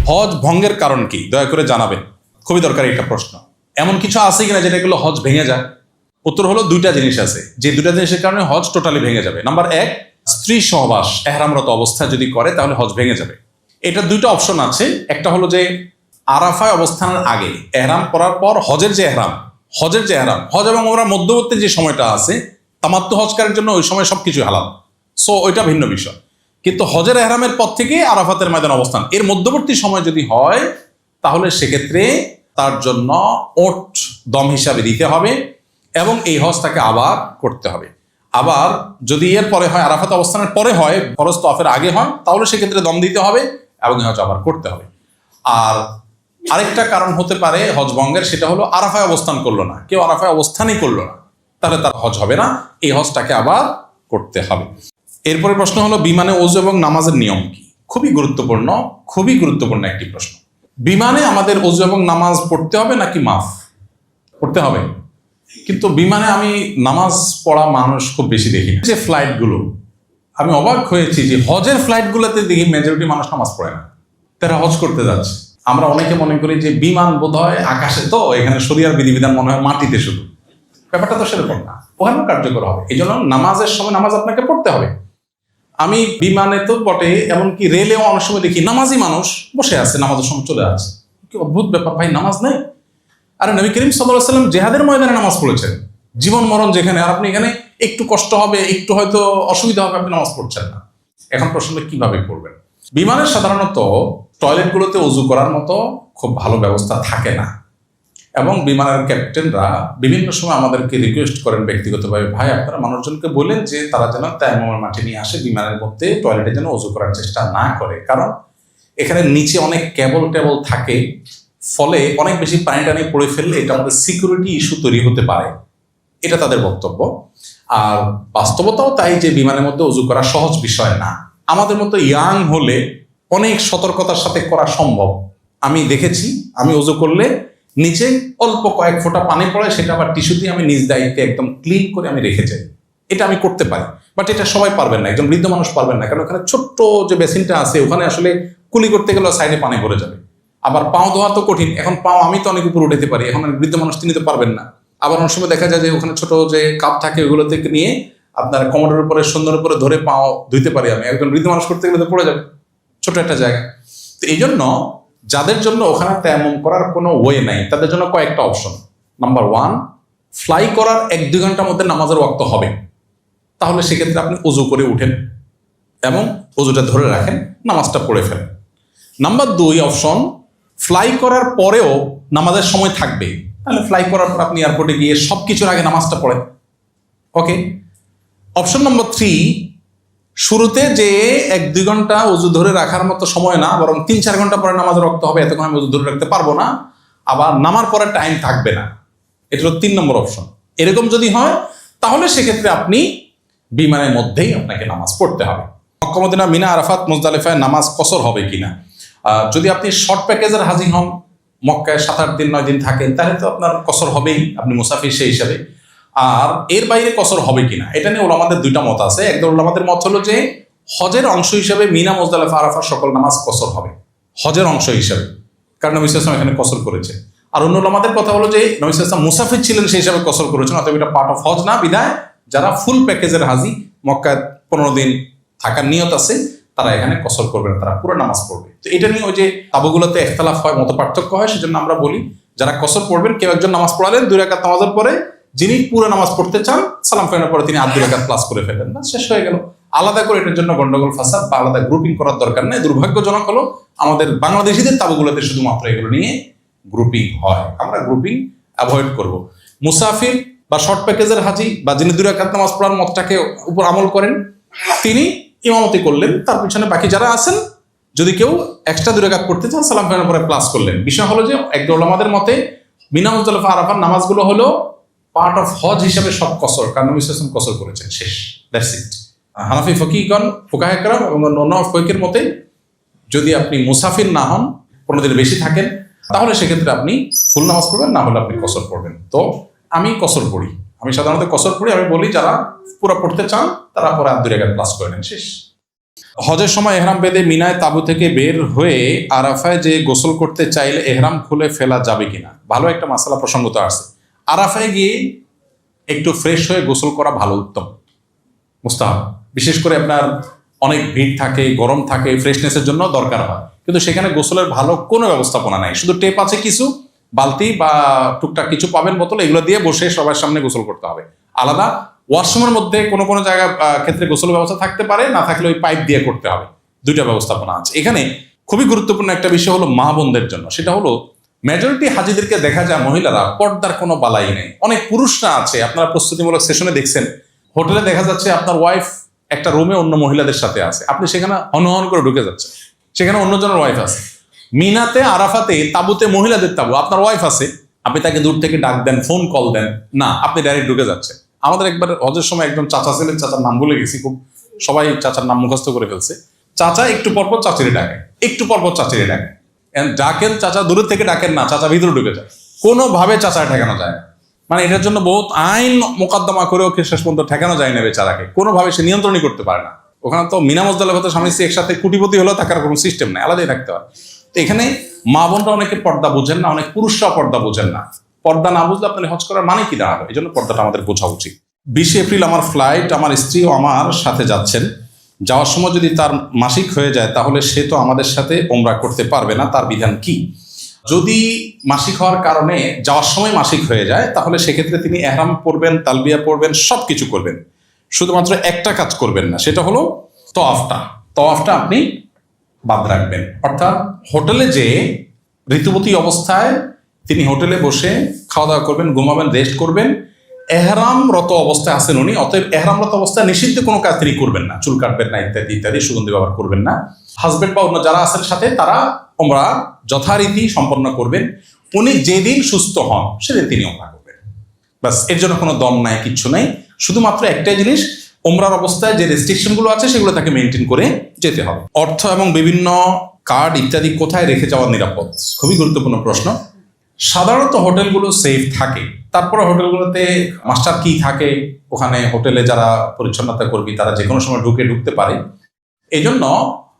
হজ ভঙ্গের কারণ কি দয়া করে জানাবেন, খুবই দরকারি একটা প্রশ্ন। এমন কিছু আছে কিনা যেটা এগুলো হজ ভেঙে যায়? উত্তর হলো দুইটা জিনিস আছে, যে দুইটা জিনিসের কারণে হজ টোটালি ভেঙে যাবে। নাম্বার এক, স্ত্রী সহবাস এহরামরত অবস্থায় যদি করে তাহলে হজ ভেঙে যাবে। এটা দুইটা অপশন আছে। একটা হলো যে আরাফায় অবস্থানের আগে এহরাম করার পর হজের যে এহরাম, হজ এবং ওমরার মধ্যবর্তী যে সময়টা আছে তামাত্তু হজকারের জন্য ওই সময় সবকিছু হালাল, সো ওইটা ভিন্ন বিষয়। কিন্তু হজের এহরামের পর থেকে আরাফাতের ময়দান অবস্থান এর মধ্যবর্তী সময় যদি হয় তাহলে সেক্ষেত্রে তার জন্য ওট দম হিসাবে দিতে হবে এবং এই হজ তাকে আবার করতে হবে। আবার যদি এর পরে হয়, আরাফাত অবস্থানের পরে হয়, ফরজ তওয়াফের আগে হয়, তাহলে সেক্ষেত্রে দম দিতে হবে এবং এই হজ আবার করতে হবে। আর আরেকটা কারণ হতে পারে হজ ভঙ্গের, সেটা হলো আরাফায় অবস্থান করলো না, কেউ আরাফায় অবস্থানই করলো না, তাহলে তার হজ হবে না, এই হজটাকে আবার করতে হবে। এরপরে প্রশ্ন হলো বিমানে ওযু এবং নামাজের নিয়ম কি? খুবই গুরুত্বপূর্ণ একটি প্রশ্ন। বিমানে আমাদের ওযু এবং নামাজ পড়তে হবে নাকি মাফ? পড়তে হবে। কিন্তু বিমানে আমি নামাজ পড়া মানুষ খুব বেশি দেখি না। যে ফ্লাইটগুলো, আমি অবাক হয়েছি যে হজের ফ্লাইটগুলোতে দেখি মেজরিটি মানুষ নামাজ পড়ে না, তারা হজ করতে যাচ্ছে। আমরা অনেকে মনে করি যে বিমান বোধ হয় আকাশে, তো এখানে শরিয়ার বিধিবিধান মনে হয় মাটিতে শুধু। ব্যাপারটা তো সেরকম না, ওখানেও কার্যকর হবে। এই জন্য নামাজের সময় নামাজ আপনাকে পড়তে হবে। আমি বিমানে তো বটে, এমনকি রেলেও অনেক সময় দেখি নামাজি মানুষ বসে আছে, নামাজের সময় চলে আছে। কি অদ্ভুত ব্যাপার ভাই, নামাজ নেই? আরে নবী করিম সাল্লাল্লাহু আলাইহি ওয়াসাল্লাম জিহাদের ময়দানে নামাজ পড়েছেন, জীবন মরণ যেখানে, আর আপনি এখানে একটু কষ্ট হবে, একটু হয়তো অসুবিধা হবে, আপনি নামাজ পড়ছেন না। এখন প্রশ্নটা কিভাবে করবেন? বিমানের সাধারণত টয়লেটগুলোতে ওযু করার মতো খুব ভালো ব্যবস্থা থাকে না, এবং বিমানের ক্যাপ্টেনরা বিভিন্ন সময় আমাদেরকে রিকোয়েস্ট করেন ব্যক্তিগতভাবে, ভাই আপনারা মানুষজনকে বলেন যে তারা যেন তায়াম্মুমের মাটি নিয়ে আসে, বিমানের মধ্যে টয়লেটে যেন ওযু করার চেষ্টা না করে, কারণ এখানে নিচে অনেক কেবল টেবল থাকে, ফলে অনেক বেশি পানি টানি পড়ে ফেললে এটা আমাদের সিকিউরিটি ইস্যু তৈরি হতে পারে, এটা তাদের বক্তব্য। আর বাস্তবতাও তাই যে বিমানের মধ্যে ওযু করা সহজ বিষয় না। আমাদের মতো ইয়াং হলে অনেক সতর্কতার সাথে করা সম্ভব। আমি দেখেছি, আমি ওযু করলে নিচে অল্প কয়েক ফোঁটা পানি পড়ে, সেটা আবার টিস্যু দিয়ে আমি নিজ দায়িত্বে একদম ক্লিন করে আমি রেখে যাই। এটা আমি করতে পারি, বাট এটা সবাই পারবেন না, একজন বৃদ্ধ মানুষ পারবেন না, কারণ ওখানে ছোট্ট যে বেসিনটা আছে ওখানে আসলে কুলি করতে গেলে সাইডে পানি ভরে যাবে। আবার পাও ধোয়া তো কঠিন, এখন পাও আমি তো অনেক উপর উঠাতে পারি, এখন বৃদ্ধ মানুষ তিনি তো পারবেন না। আবার অনেক সময় দেখা যায় যে ওখানে ছোট যে কাপ থাকে ওগুলো থেকে নিয়ে আপনার কোমরের উপরে সুন্দর উপরে ধরে পাও ধুইতে পারি আমি, একজন বৃদ্ধ মানুষ করতে গেলে তো পড়ে যাবে, ছোট একটা জায়গা। তো এই জন্য যাদের জন্য ওখানে তায়াম্মুম করার কোনো ওয়ে নাই, তাদের জন্য কয়েকটা অপশন। নাম্বার ওয়ান, ফ্লাই করার 1-2 ঘন্টার মধ্যে নামাজের ওয়াক্ত হবে, তাহলে সেক্ষেত্রে আপনি ওযু করে উঠেন এবং ওযুটা ধরে রাখেন, নামাজটা পড়ে ফেলেন। নাম্বার 2 অপশন, ফ্লাই করার পরেও নামাজের সময় থাকবে, তাহলে ফ্লাই করার পর আপনি এয়ারপোর্টে গিয়ে সবকিছুর আগে নামাজটা পড়েন। ওকে। অপশন নাম্বার 3, শুরুতে যে 1-2 ঘন্টা ওযু ধরে রাখার মতো সময় না, বরং 3-4 ঘন্টা পরে নামাজের ওয়াক্ত হবে, এতক্ষণ আমি ওযু ধরে রাখতে পারবো না, আবার নামার পরে টাইম থাকবে না। এটা হলো 3 নম্বর অপশন। এরকম যদি হয় তাহলে সেক্ষেত্রে আপনি বিমানের মধ্যেই আপনাকে নামাজ পড়তে হবে। মক্কা মদিনা মিনা আরাফাত মুজদালিফায় নামাজ কসর হবে কিনা? যদি আপনি শর্ট প্যাকেজের হাজি হন, মক্কায় 7-8 দিন 9 দিন থাকেন, তাহলে তো আপনার কসর হবেই, আপনি মুসাফির সেই হিসাবে। আর এর বাইরে কসর হবে কিনা এটা নিয়ে ওলামাদের দুইটা মত আছে। একদল ওলামাদের মত হলো যে হজের অংশ হিসাবে মিনা মুজদালিফা আরাফার সকল নামাজ কসর হবে, হজের অংশ হিসাবে, কারণ নবী সাল্লাল্লাহু আলাইহি ওয়াসাল্লাম এখানে কসর করেছে। আর অন্য ওলামাদের কথা হলো যে নবী সাল্লাল্লাহু আলাইহি ওয়াসাল্লাম মুসাফির ছিলেন সেই হিসাবে কসর করেছেন, অতএব এটা পার্ট অফ হজ না, বিধায় যারা ফুল প্যাকেজের হাজি, মক্কায় 15 দিন থাকার নিয়ত আছে, তারা এখানে কসর করবে না, তারা পুরো নামাজ পড়বে। তো এটা নিয়ে ওই যে তাবুগুলোতে ইখতিলাফ হয়, মত পার্থক্য হয়, সেজন্য আমরা বলি যারা কসর পড়বেন, কেউ একজন নামাজ পড়ালেন 2 রাকাত নামাজের পরে, যিনি পুরো নামাজ পড়তে চান সালাম ফেরানোর পরে তিনি 2 রাকাত ক্লাস করে ফেলেন, না শেষ হয়ে গেল। আলাদা করে এটার জন্য গন্ডগোল ফাসাদ বা আলাদা গ্রুপিং করার দরকার নেই। দুর্ভাগ্যজনক হলো আমাদের বাংলাদেশিদের তাবুগুলোতে শুধুমাত্র এগুলো নিয়ে গ্রুপিং হয়, আমরা গ্রুপিং অ্যাভয়েড করব। মুসাফির বা শর্ট প্যাকেজের হাজি বা যিনি 2 রাকাত নামাজ পড়ার মতটাকে উপর আমল করেন, তিনি ইমামতি করলেন, তার পিছনে বাকি যারা আছেন যদি কেউ এক্সট্রা 2 রাকাত পড়তে চান সালাম ফেরানোর পরে ক্লাস করলেন। বিষয় হলো যে একদল ওলামাদের মতে মিনা মুজদালিফা আরাফার নামাজগুলো হলো পার্ট অফ হজ হিসাবে সব কসর, কারণ নবী সাল্লাল্লাহু আলাইহি ওয়াসাল্লাম কসর করেছেন, শেষ, দ্যাটস ইট। হানাফি ফকিহগণ, ফুকাহে কেরাম এবং অন্য ফকিহের মতে যদি আপনি মুসাফির না হন, 15 দিনের বেশি থাকেন, তাহলে সেক্ষেত্রে আপনি ফুল নামাজ পড়বেন, না হলে আপনি কসর পড়বেন। তো আমি কসর পড়ি, আমি সাধারণত কসর পড়ি। আমি বলি যারা পুরো পড়তে চান তারা পরে 2 রাকাত ক্লাস করে নেন, শেষ। হজের সময় এহরাম বেঁধে মিনায় তাঁবু থেকে বের হয়ে আরাফায় যে গোসল করতে চাইলে এহরাম খুলে ফেলা যাবে কিনা? ভালো একটা মাসালা প্রসঙ্গত আছে। আরাফায় গিয়ে একটু ফ্রেশ হয়ে গোসল করা ভালো, উত্তম, মুস্তাহাব। বিশেষ করে আপনার অনেক ভিড় থাকে, গরম থাকে, ফ্রেশনেসের জন্য দরকার হয়, কিন্তু সেখানে গোসলের ভালো কোনো ব্যবস্থাপনা নাই। শুধু টেপ আছে কিছু, বালতি বা টুকটাক কিছু পাবেন বোতল, এগুলো দিয়ে বসে সবার সামনে গোসল করতে হবে। আলাদা ওয়াশরুমের মধ্যে কোনো কোনো জায়গা ক্ষেত্রে গোসল ব্যবস্থা থাকতে পারে, না থাকলে ওই পাইপ দিয়ে করতে হবে। দুইটা ব্যবস্থাপনা আছে। এখানে খুবই গুরুত্বপূর্ণ একটা বিষয় হলো মা বোনদের জন্য, সেটা হলো মেজরিটি হাজিদেরকে দেখা যায় মহিলারা পর্দার কোনো বালাই নেই। অনেক পুরুষরা আছে, আপনারা প্রস্তুতিমূলক সেশনে দেখছেন, হোটেলে দেখা যাচ্ছে আপনার ওয়াইফ একটা রুমে অন্য মহিলাদের সাথে আছে, আপনি সেখানে হনহন করে ঢুকে যাচ্ছেন, সেখানে অন্যজনের ওয়াইফ আছে। মিনাতে আরাফাতে তাঁবুতে মহিলাদের তাঁবু, আপনার ওয়াইফ আছে, আপনি তাকে দূর থেকে ডাক দেন, ফোন কল দেন না, আপনি ডাইরেক্ট ঢুকে যাচ্ছেন। আমাদের একবার হজের সময় একজন চাচা ছিলেন, চাচার নাম ভুলে গেছি, খুব সবাই চাচার নাম মুখস্থ করে ফেলছে। চাচা একটু পরপর চাচিরে ডাকে, একটু পরপর চাচিরে ডাকে, ডাকেন চাচা, দূরের থেকে ডাকেন না, চাচা ভিতরে ঢুকে যায়। কোনোভাবে চাচা ঠেকানো যায় না, মানে এটার জন্য বহুত আইন মোকদ্দমা করে ওকে শেষ পর্যন্ত ঠেকানো যায় না বেচারাকে, কোনোভাবে সে নিয়ন্ত্রণই করতে পারে না। ওখানে তো মিনা মুজদালিফাতে স্বামী স্ত্রী একসাথে কোটিপতি হলেও থাকার কোনো সিস্টেম নেই, আলাদাই থাকতে হয়। তো এখানে মা বোনরা অনেকে পর্দা বোঝেন না, অনেক পুরুষরা পর্দা বোঝেন না। পর্দা না বুঝলে আপনার হজ করার মানে কি দাঁড়াবে? এই জন্য পর্দাটা আমাদের বোঝা উচিত। 20 এপ্রিল আমার ফ্লাইট, আমার স্ত্রীও আমার সাথে যাচ্ছেন। যাওয়ার সময় যদি তার মাসিক হয়ে যায় তাহলে সে তো আমাদের সাথে ওমরা করতে পারবে না, তার বিধান কি? যদি মাসিক হওয়ার কারণে যাওয়ার সময় মাসিক হয়ে যায় তাহলে সেক্ষেত্রে তিনি এহরাম পড়বেন, তালবিয়া পড়বেন, সব কিছু করবেন, শুধুমাত্র একটা কাজ করবেন না, সেটা হলো তওয়াফটা আপনি বাদ রাখবেন। অর্থাৎ হোটেলে যে ঋতুবতী অবস্থায় তিনি হোটেলে বসে খাওয়া দাওয়া করবেন, ঘুমাবেন, রেস্ট করবেন, এহরামরত অবস্থায় আছেন উনি, অতএব এহরামরত অবস্থায় নিষিদ্ধ কোনো কাজ তিনি করবেন না, চুল কাটবেন না, ইত্যাদি ইত্যাদি, সুগন্ধি ব্যবহার করবেন না। হাজবেন্ড বা অন্য যারা আছেন সাথে তারা ওমরা যথারীতি সম্পন্ন করবেন। উনি যেদিন সুস্থ হন সেদিন তিনি ওমরা করবেন, বাস। এর জন্য কোনো দম নাই, কিচ্ছু নাই, শুধুমাত্র একটাই জিনিস, ওমরার অবস্থায় যে রেস্ট্রিকশন গুলো আছে সেগুলো তাকে মেনটেন করে যেতে হবে। অর্থ এবং বিভিন্ন কার্ড ইত্যাদি কোথায় রেখে যাওয়া নিরাপদ? খুবই গুরুত্বপূর্ণ প্রশ্ন। সাধারণত হোটেলগুলো সেফ থাকে, তারপরে হোটেলগুলোতে মাস্টার কি থাকে, ওখানে হোটেলে যারা পরিচ্ছন্নতা কর্মী তারা যে কোনো সময় ঢুকতে পারে। এই জন্য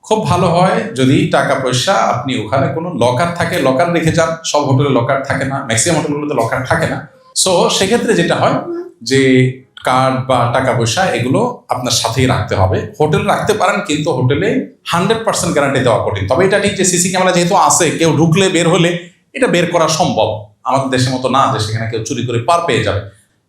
খুব ভালো হয় যদি টাকা পয়সা আপনি ওখানে কোনো লকার থাকে, লকার রেখে যান। সব হোটেলে লকার থাকে না, ম্যাক্সিমাম হোটেলগুলোতে লকার থাকে না। সো সেক্ষেত্রে যেটা হয় যে কার্ড বা টাকা পয়সা এগুলো আপনার সাথেই রাখতে হবে। হোটেল রাখতে পারেন, কিন্তু হোটেলে 100% গ্যারান্টি দেওয়া কঠিন। তবে এটা ঠিক যে সিসি ক্যামেরা যেহেতু আছে, কেউ ঢুকলে বের হলে এটা বের করা সম্ভব। আমাদের দেশের মতো না যে সেখানে কেউ চুরি করে পার পেয়ে যাবে।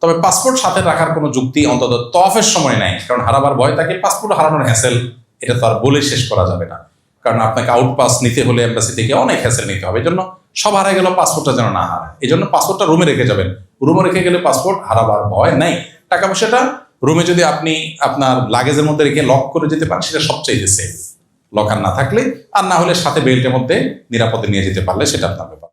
তবে পাসপোর্ট সাথে রাখার কোনো যুক্তি অন্তত তওয়াফের সময় নাই, কারণ হারাবার ভয় থাকে। পাসপোর্ট হারানোর হ্যাসেল এটা তো আর বলে শেষ করা যাবে না, কারণ আপনাকে আউট পাস নিতে হলে এম্বাসি থেকে অনেক হ্যাসেল নিতে হবে। এই জন্য সব হারা গেল, পাসপোর্টটা যেন না হারায়, এই জন্য পাসপোর্টটা রুমে রেখে যাবেন। রুমে রেখে গেলে পাসপোর্ট হারাবার ভয় নাই। টাকা পয়সাটা রুমে যদি আপনি আপনার লাগেজের মধ্যে রেখে লক করে যেতে পারেন সেটা সবচেয়ে সেফ, লকার না থাকলে। আর না হলে সাথে বেল্টের মধ্যে নিরাপদে নিয়ে যেতে পারলে সেটা আপনার ব্যাপার।